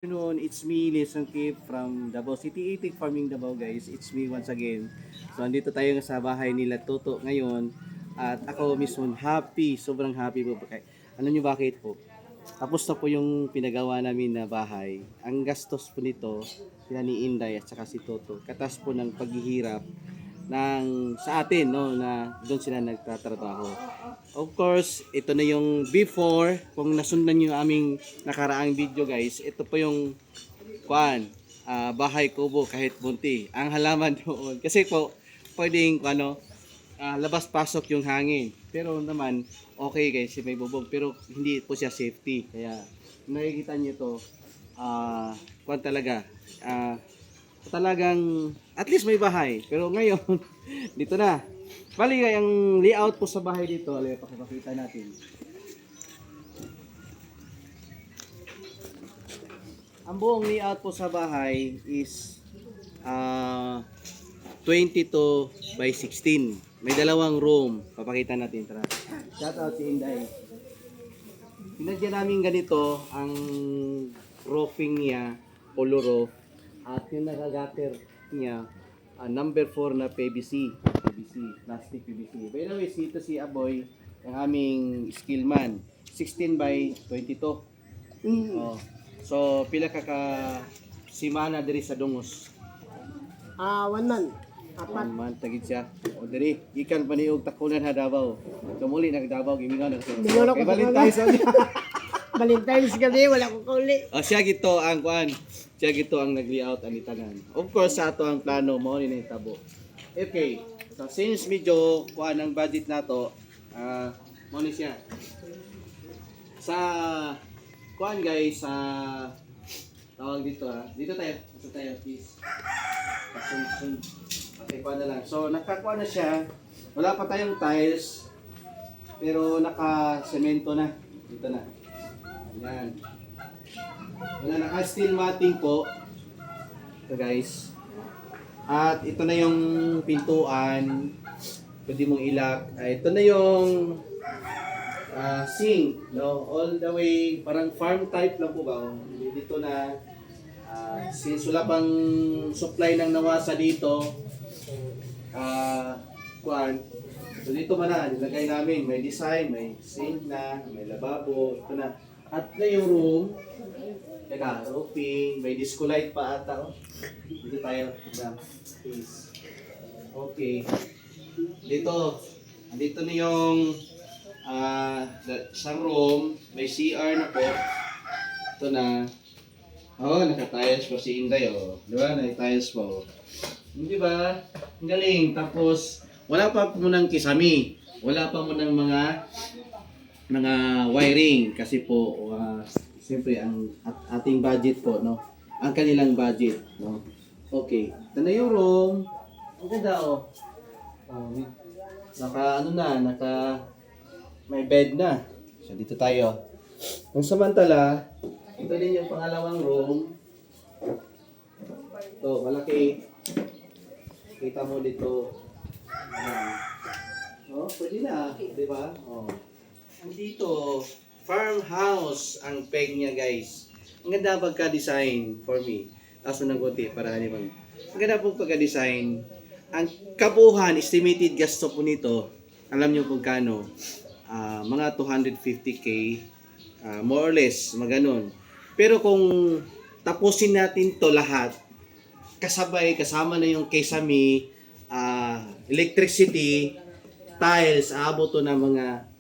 Afternoon, it's me, Lisan Kip from Davao City, Itik Farming Davao guys. It's me once again. So andito tayo sa bahay nila Toto ngayon at ako mismo happy, sobrang happy po. Ano nyo bakit po? Tapos na po yung pinagawa namin na bahay. Ang gastos po nito, sila ni Inday at saka si Toto. Katas po ng paghihirap ng sa atin no na doon sila nagtatrabaho. Of course, ito na yung before kung nasundan niyo aming nakaraang video guys. Ito po yung bahay kubo kahit bunti. Ang halaman doon kasi po pwedeng labas-pasok yung hangin. Pero naman okay guys, may bubong pero hindi po siya safety. Kaya nakikita niyo to talaga talagang at least may bahay. Pero ngayon, dito na. Bali, ang layout po sa bahay dito, pakipakita natin. Ang buong layout po sa bahay is 22 by 16. May dalawang room. Papakita natin. Tara. Shout out si Inday. Pinagyan namin ganito ang roofing niya, polo roof. At yung nagagater niya, number 4 na PVC, plastic PVC. By the way, ito si Aboy, ang aming skillman, 16 by 22. Oh. So, pila ka simana diri sa Dungos? 1 month. Apat. 1 month, tagid siya. O diri, ikan pa niyo takunan ha Davao. Kamuli nagdavaw, gimingaw na. Mingaw na ko sa Valentine's Valentine's gabi, wala ko kauli. siya gito ang siya gito ang nag-layout ani tanan. Of course sa ato ang plano mo ni tabo. Okay. So since medyo ang budget nato, mo ni siya. Sa guys, sa tawag dito Dito tayo, please. Pasun. Okay, na lang. So nakakuha na siya. Wala pa tayong tiles. Pero naka-semento na. Dito na. Yan. Wala, naka-steel matting po. Ito guys. At ito na yung pintuan. Pwede mong ilak. Ito na yung sink. No? All the way, parang farm type lang po ba? Dito na. Since wala pang supply ng nawasa dito, so dito man na, nilagay namin. May design, may sink na, may lababo. Ito na. At na yung room, roofing, may disco light pa ata. Dito tayo, please. Okay. Dito na yung sa room, may CR na po. Ito na. Naka-tiles pa si Inday, Di ba? Naka-tiles po. Di ba? Ang galing. Tapos, wala pa munang kisami. Wala pa munang mga wiring kasi po siyempre ang ating budget po ang kanilang budget okay, ito na yung room. Ang ganda naka may bed na. So dito tayo. Kung samantala ito din yung pangalawang room. Ito malaki, kita mo dito. Pwede na, di ba? Andito, farmhouse ang peg niya guys. Ang ganda pagka-design for me. Tapos mo ng konti para naman. Ang ganda pong pagka-design. Ang kabuuan, estimated gasto po nito, alam niyo kung kano, mga 250k, more or less, maganon. Pero kung tapusin natin to lahat, kasama na yung kesame, electricity, tiles, aabot to na mga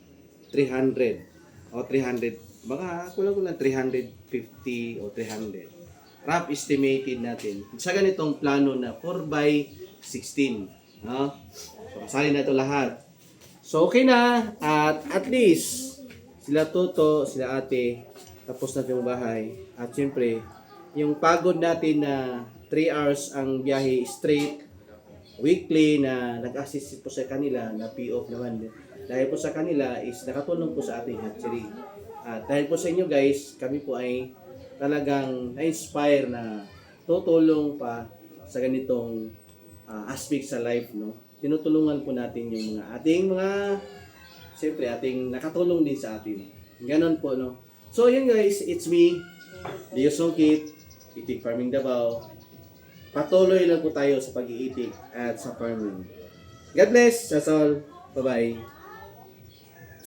300 o 300, baka kulang 350 o 300. Rough estimated natin sa ganitong plano na 4 by 16. So, kasali na ito lahat. So, okay na. At least, sila Toto, sila ate, tapos na yung bahay. At syempre, yung pagod natin na 3 hours ang biyahe straight, weekly na nag-assist po sa kanila na POF naman. Dahil po sa kanila is nakatulong po sa ating hatchery. At dahil po sa inyo guys, kami po ay talagang na-inspire na tutulong pa sa ganitong aspect sa life. Tinutulungan po natin yung siyempre ating nakatulong din sa atin. Ganon po. So yun guys, it's me. Leo Sungkit, Itik Farming Davao. Patuloy lang po tayo sa pag-iitik at sa farming. God bless. That's all. Bye-bye.